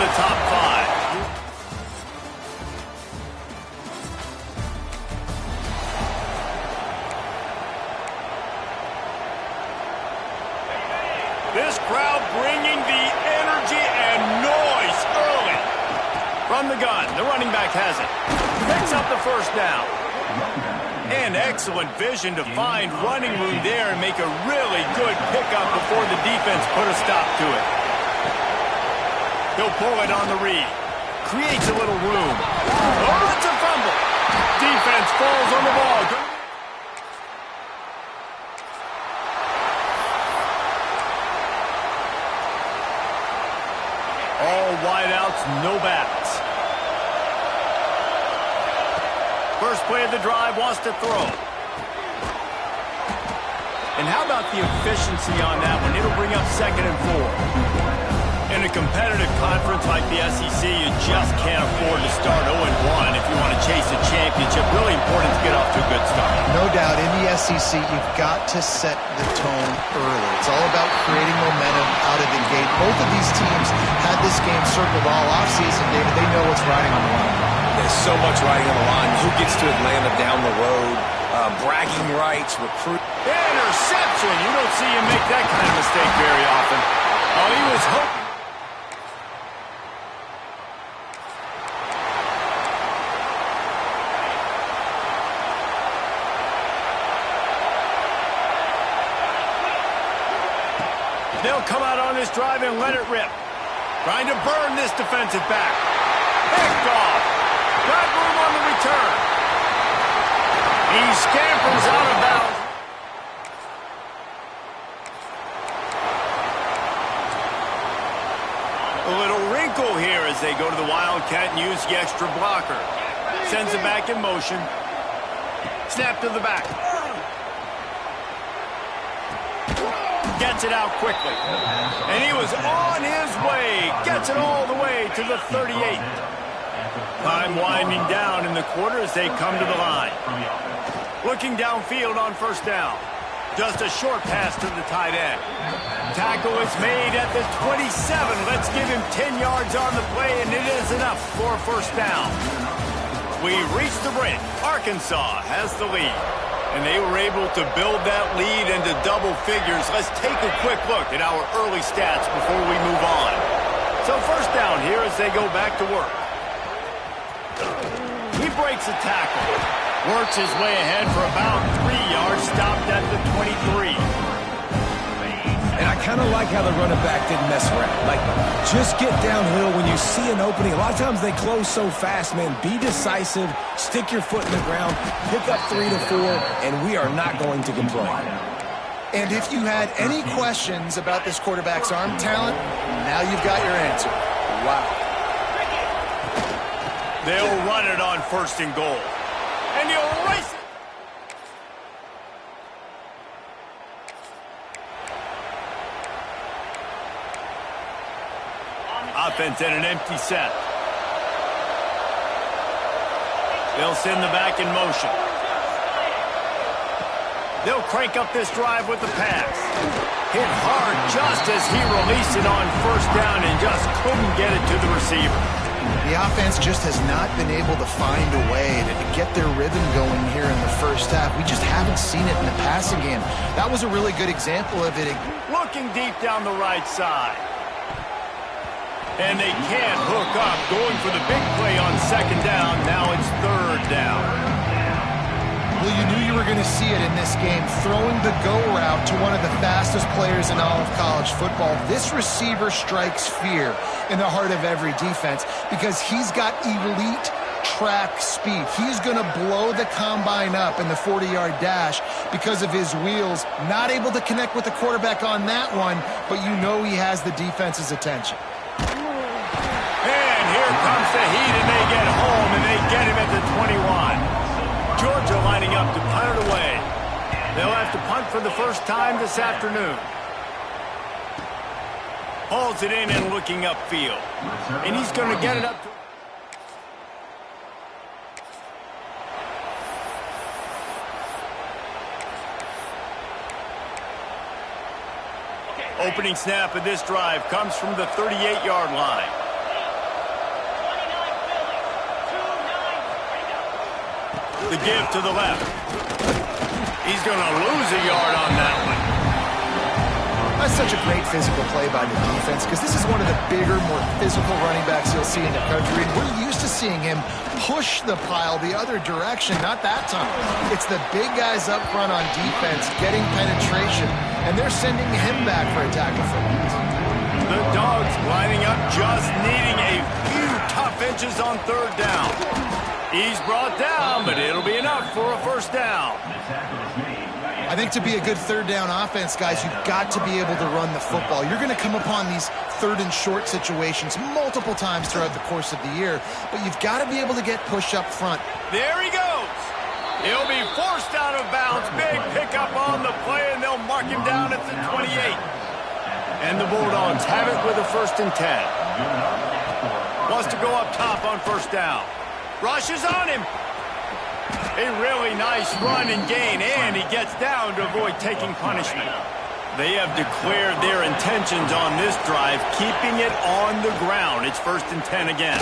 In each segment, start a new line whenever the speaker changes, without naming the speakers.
the top 5. This crowd bringing the energy and noise early. From the gun, the running back has it. Picks up the first down. And excellent vision to find running room there and make a really good pickup before the defense put a stop to it. He'll pull it on the read. Creates a little room. Oh, it's a fumble. Defense falls on the ball. All wideouts, no backs. First play of the drive, wants to throw. And how about the efficiency on that one? It'll bring up 2nd and 4. In a competitive conference like the SEC, you just can't afford to start 0-1 if you want to chase a championship. Really important to get off to a good start.
No doubt, in the SEC, you've got to set the tone early. It's all about creating momentum out of the gate. Both of these teams had this game circled all offseason, David. They know what's riding on the line.
There's so much riding on the line. Who gets to Atlanta down the road? Bragging rights, recruit.
Interception! You don't see him make that kind of mistake very often. Oh, he was hoping. They'll come out on this drive and let it rip. Trying to burn this defensive back. Picked off. Got room on the return. He scampers out of bounds. A little wrinkle here as they go to the Wildcat and use the extra blocker. Sends it back in motion. Snap to the back. Gets it out quickly. And he was on his way. Gets it all the way to the 38. Time winding down in the quarter as they come to the line. Looking downfield on first down. Just a short pass to the tight end. Tackle is made at the 27. Let's give him 10 yards on the play, and it is enough for a first down. We reach the break. Arkansas has the lead. And they were able to build that lead into double figures. Let's take a quick look at our early stats before we move on. So first down here as they go back to work. He breaks a tackle. Works his way ahead for about 3 yards. Stopped at the 23.
And I kind of like how the running back didn't mess around. Like, just get downhill when you see an opening. A lot of times they close so fast, man. Be decisive. Stick your foot in the ground. Pick up 3 to 4, and we are not going to complain.
And if you had any questions about this quarterback's arm talent, now you've got your answer. Wow.
They'll run it on 1st and goal. And he'll race it. Offense in an empty set. They'll send the back in motion. They'll crank up this drive with the pass. Hit hard just as he released it on first down and just couldn't get it to the receiver.
The offense just has not been able to find a way to get their rhythm going here in the first half. We just haven't seen it in the passing game. That was a really good example of it.
Looking deep down the right side. And they can't hook up. Going for the big play on 2nd down. Now it's 3rd down.
Well, you knew you were going to see it in this game. Throwing the go route to one of the fastest players in all of college football. This receiver strikes fear in the heart of every defense because he's got elite track speed. He's going to blow the combine up in the 40-yard dash because of his wheels. Not able to connect with the quarterback on that one, but you know he has the defense's attention.
And here comes the heat, and they get home, and they get him at the 21. Georgia lining up to punt it away. They'll have to punt for the first time this afternoon. Hauls it in and looking upfield. And he's going to get it up to... Opening snap of this drive comes from the 38-yard line. The give to the left. He's going to lose a yard on that one.
That's such a great physical play by the defense because this is one of the bigger, more physical running backs you'll see in the country. And we're used to seeing him push the pile the other direction, not that time. It's the big guys up front on defense getting penetration, and they're sending him back for a tackle for loss.
The Dogs lining up, just needing a few tough inches on third down. He's brought down, but it'll be enough for a first down.
I think to be a good third down offense, guys, you've got to be able to run the football. You're going to come upon these third and short situations multiple times throughout the course of the year, but you've got to be able to get push up front.
There he goes. He'll be forced out of bounds. Big pickup on the play, and they'll mark him down at the 28. And the Bulldogs have it with a 1st and 10. Wants to go up top on first down. Rushes on him. A really nice run and gain, and he gets down to avoid taking punishment. They have declared their intentions on this drive, keeping it on the ground. It's 1st and 10 again.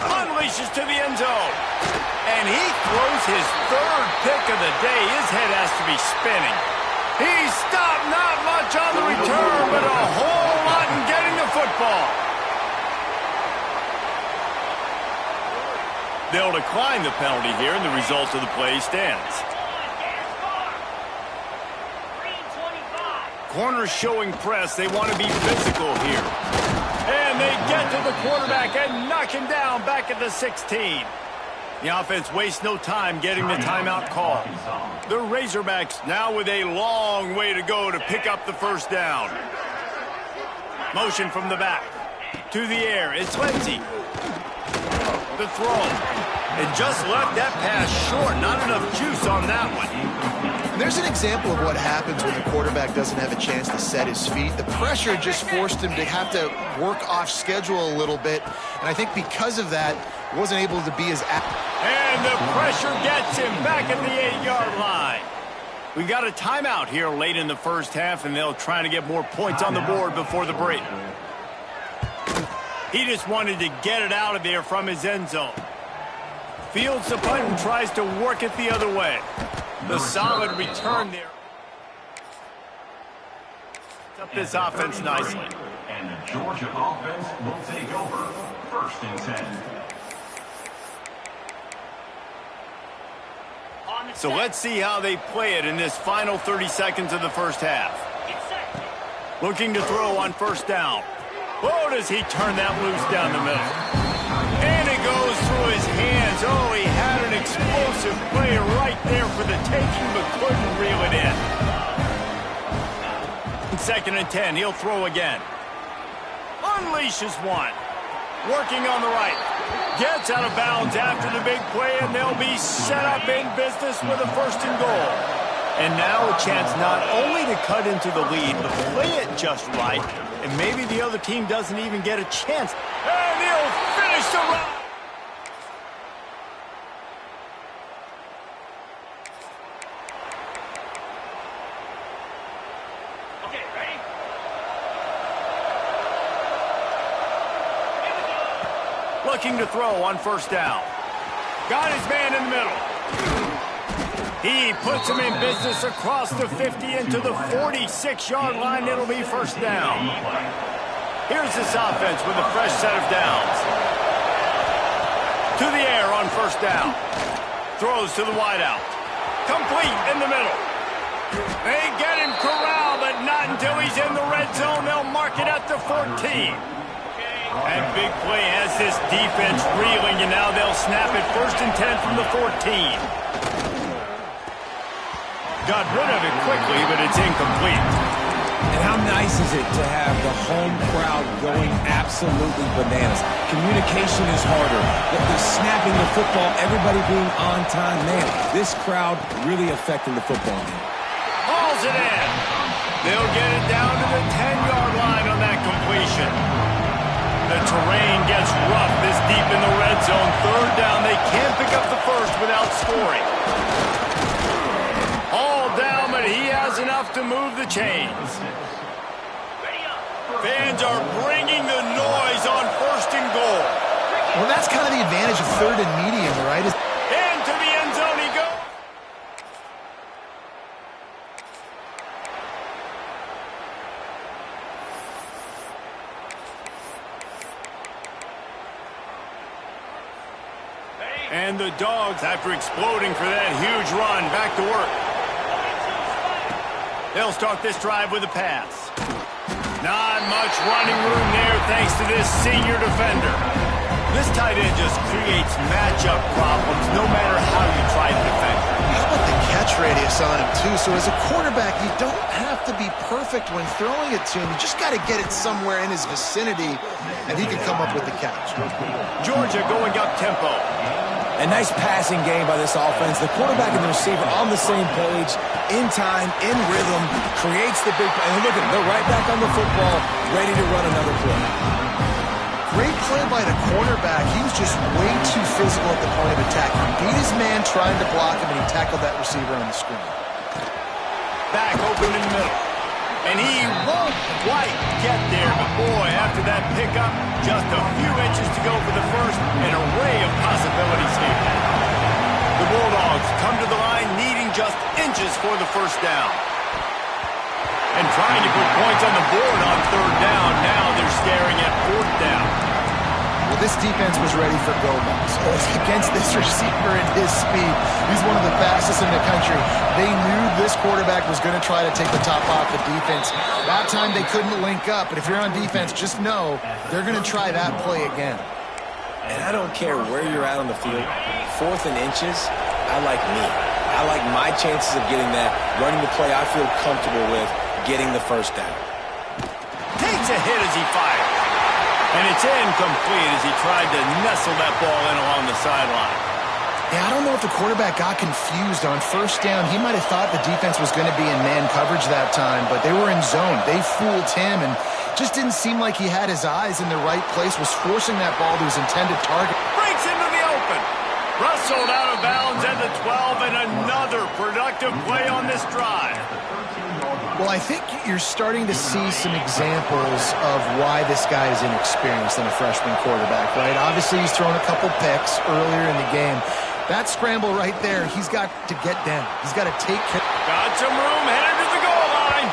Unleashes to the end zone. And he throws his 3rd pick of the day. His head has to be spinning. He stopped not much on the return, but a whole lot in getting the football. They'll decline the penalty here, and the result of the play stands. Corners showing press. They want to be physical here. And they get to the quarterback and knock him down back at the 16. The offense wastes no time getting the timeout call. The Razorbacks now with a long way to go to pick up the first down. Motion from the back. To the air. It's Lindsey. The throw. It just left that pass short. Not enough juice on that one.
And there's an example of what happens when the quarterback doesn't have a chance to set his feet. The pressure just forced him to have to work off schedule a little bit. And I think because of that, wasn't able to be as active.
And the pressure gets him back at the 8-yard line. We've got a timeout here late in the first half, and they'll try to get more points on the board before the break. He just wanted to get it out of there from his end zone. Fields the punt and tries to work it the other way. The solid return there. Up this offense nicely.
And the Georgia offense will take over 1st and 10.
So let's see how they play it in this final 30 seconds of the first half. Looking to throw on first down. Oh, does he turn that loose down the middle. And it goes through his hands. Oh, he had an explosive play right there for the taking, but couldn't reel it in. 2nd and 10, he'll throw again. Unleashes one. Working on the right. Gets out of bounds after the big play, and they'll be set up in business with a 1st and goal. And now a chance not only to cut into the lead, but play it just right. And maybe the other team doesn't even get a chance. And he'll finish the run.
Okay, ready?
Looking to throw on first down. Got his man in the middle. He puts him in business across the 50 into the 46-yard line. It'll be first down. Here's this offense with a fresh set of downs. To the air on first down. Throws to the wideout. Complete in the middle. They get him corralled, but not until he's in the red zone. They'll mark it at the 14. And big play has this defense reeling, and now they'll snap it 1st and 10 from the 14. Got rid of it quickly, but it's incomplete.
And how nice is it to have the home crowd going absolutely bananas? Communication is harder. The snapping the football, everybody being on time. Man, this crowd really affecting the football game.
Hauls it in. They'll get it down to the 10-yard line on that completion. The terrain gets rough this deep in the red zone. 3rd down, they can't pick up the first without scoring. All down, but he has enough to move the chains. Fans are bringing the noise on 1st and goal.
Well, that's kind of the advantage of 3rd and medium, right?
And And the Dogs, after exploding for that huge run, back to work. They'll start this drive with a pass. Not much running room there thanks to this senior defender. This tight end just creates matchup problems no matter how you try to defend him.
How about the catch radius on him, too? So as a quarterback, you don't have to be perfect when throwing it to him. You just got to get it somewhere in his vicinity, and he can come up with the catch.
Georgia going up tempo.
A nice passing game by this offense. The quarterback and the receiver on the same page, in time, in rhythm, creates the big play. And look at them, they're right back on the football, ready to run another play.
Great play by the cornerback. He was just way too physical at the point of attack. He beat his man trying to block him, and he tackled that receiver on the screen.
Back open in the middle. And he won't quite get there, but boy, after that pickup, just a few inches to go for the first, an array of possibilities here. The Bulldogs come to the line needing just inches for the first down. And trying to put points on the board on third down. Now they're staring at fourth down.
Well, this defense was ready for Gomez. Against this receiver at his speed, he's one of the fastest in the country. They knew this quarterback was going to try to take the top off the defense. That time they couldn't link up, but if you're on defense, just know they're going to try that play again.
And I don't care where you're at on the field, 4th and inches, I like me. I like my chances of getting that, running the play I feel comfortable with, getting the first down.
Takes a hit as he fires. And it's incomplete as he tried to nestle that ball in along the sideline.
Yeah, I don't know if the quarterback got confused on first down. He might have thought the defense was going to be in man coverage that time, but they were in zone. They fooled him and just didn't seem like he had his eyes in the right place, was forcing that ball to his intended target.
Breaks into the open. Rustled out of bounds at the 12, and another productive play on this drive.
Well, I think you're starting to see some examples of why this guy is inexperienced in a freshman quarterback, right? Obviously, he's thrown a couple picks earlier in the game. That scramble right there, he's got to get down. He's got to take care.
Got some room, headed to the goal line.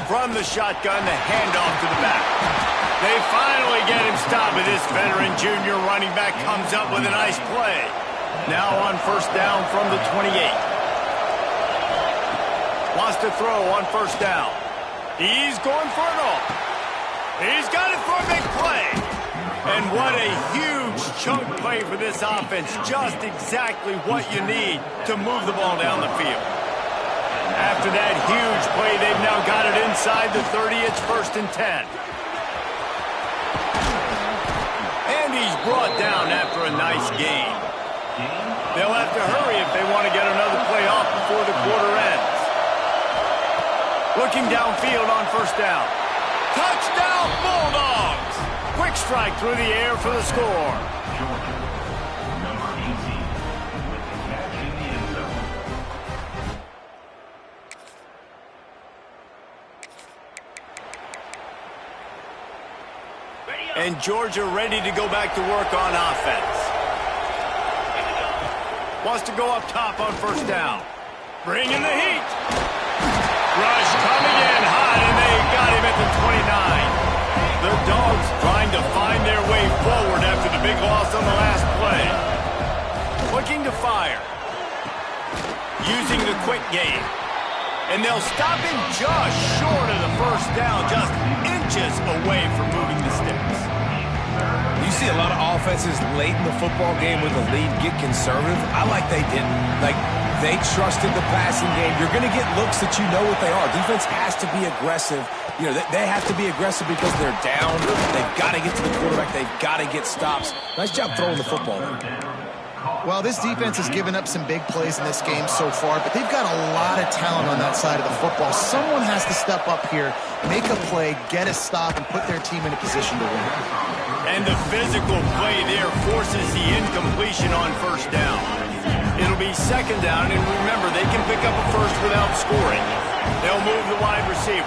From the shotgun, the handoff to the back. They finally get him stopped, but this veteran junior running back comes up with a nice play. Now on first down from the 28. Wants to throw on first down. He's going for it all. He's got it for a big play. And what a huge chunk play for this offense. Just exactly what you need to move the ball down the field. After that huge play, they've now got it inside the 30. It's 1st and 10. And he's brought down after a nice gain. They'll have to hurry if they want to get another play off before the quarter ends. Looking downfield on first down. Touchdown, Bulldogs! Quick strike through the air for the score.
Number 18 with the catch in the end zone.
And Georgia ready to go back to work on offense. Wants to go up top on first down. Bringing the heat. Rush coming in high, and they got him at the 29. The Dogs trying to find their way forward after the big loss on the last play. Looking to fire. Using the quick game. And they'll stop him just short of the first down, just inches away from moving the sticks.
You see a lot of offenses late in the football game with the lead get conservative. I like they didn't. Like, they trusted the passing game. You're going to get looks that you know what they are. Defense has to be aggressive. You know, they have to be aggressive because they're down. They've got to get to the quarterback. They've got to get stops. Nice job throwing the football.
Well, this defense has given up some big plays in this game so far, but they've got a lot of talent on that side of the football. Someone has to step up here, make a play, get a stop, and put their team in a position to win.
And the physical play there forces the incompletion on first down. It'll be second down, and remember, they can pick up a first without scoring. They'll move the wide receiver.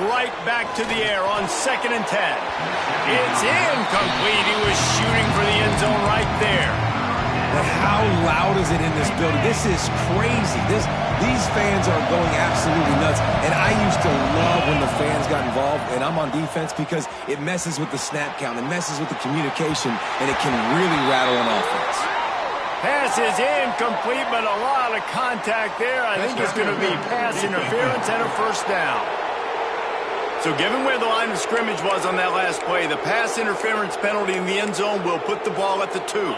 Right back to the air on 2nd and 10. It's incomplete. He was shooting for the end zone right there.
But how loud is it in this building? This is crazy. These fans are going absolutely nuts. And I used to love when the fans got involved, and I'm on defense, because it messes with the snap count, it messes with the communication, and it can really rattle an offense.
Pass is incomplete, but a lot of contact there. I think it's going to be pass interference and a first down. So given where the line of scrimmage was on that last play, the pass interference penalty in the end zone will put the ball at the 2.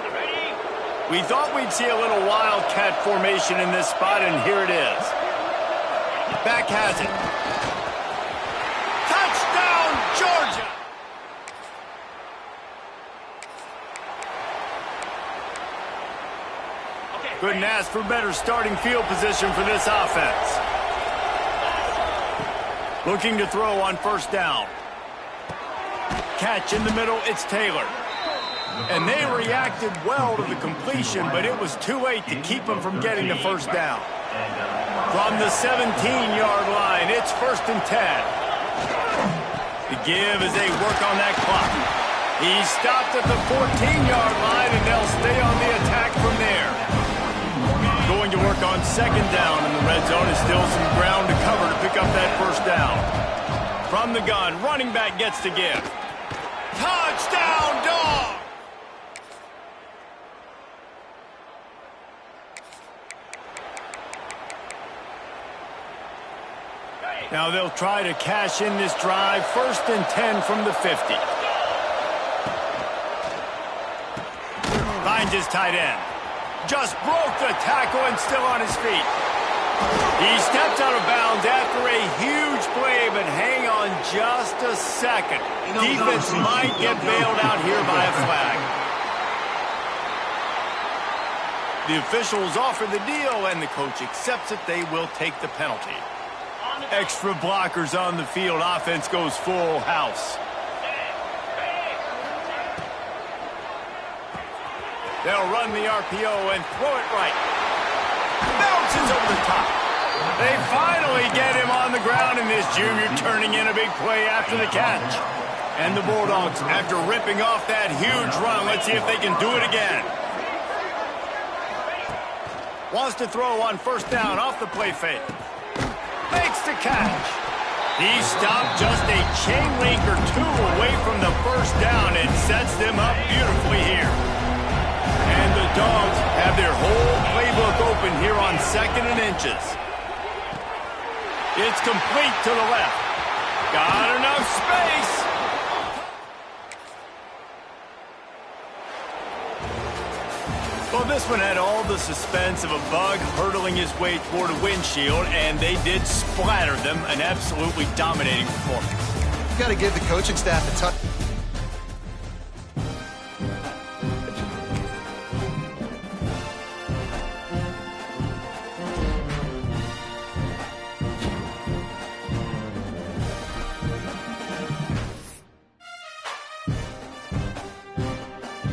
We thought we'd see a little wildcat formation in this spot, and here it is. Back has it. Touchdown, Georgia! Couldn't ask for better starting field position for this offense. Looking to throw on first down. Catch in the middle, it's Taylor. And they reacted well to the completion, but it was too late to keep them from getting the first down. From the 17-yard line, it's 1st and 10. The give as they work on that clock. He stopped at the 14-yard line, and they'll stay on the attack from there. Going to work on 2nd down in the red zone. Is still some ground to cover to pick up that first down. From the gun, running back gets to give. Touchdown, Dog! Now they'll try to cash in this drive. 1st and 10 from the 50. Finds his tight end. Just broke the tackle and still on his feet. He steps out of bounds after a huge play, but hang on just a second. Defense might get bailed out here by a flag. The officials offer the deal, and the coach accepts it. They will take the penalty. Extra blockers on the field. Offense goes full house. They'll run the RPO and throw it right. Bounces over the top. They finally get him on the ground, and this junior turning in a big play after the catch. And the Bulldogs, after ripping off that huge run, let's see if they can do it again. Wants to throw on first down off the play fake. Makes the catch. He stopped just a chain link or two away from the first down and sets them up beautifully here. And the Dogs have their whole playbook open here on 2nd and inches. It's complete to the left. Got enough space. Well, this one had all the suspense of a bug hurtling his way toward a windshield, and they did splatter them. An absolutely dominating performance.
You got to give the coaching staff a touch.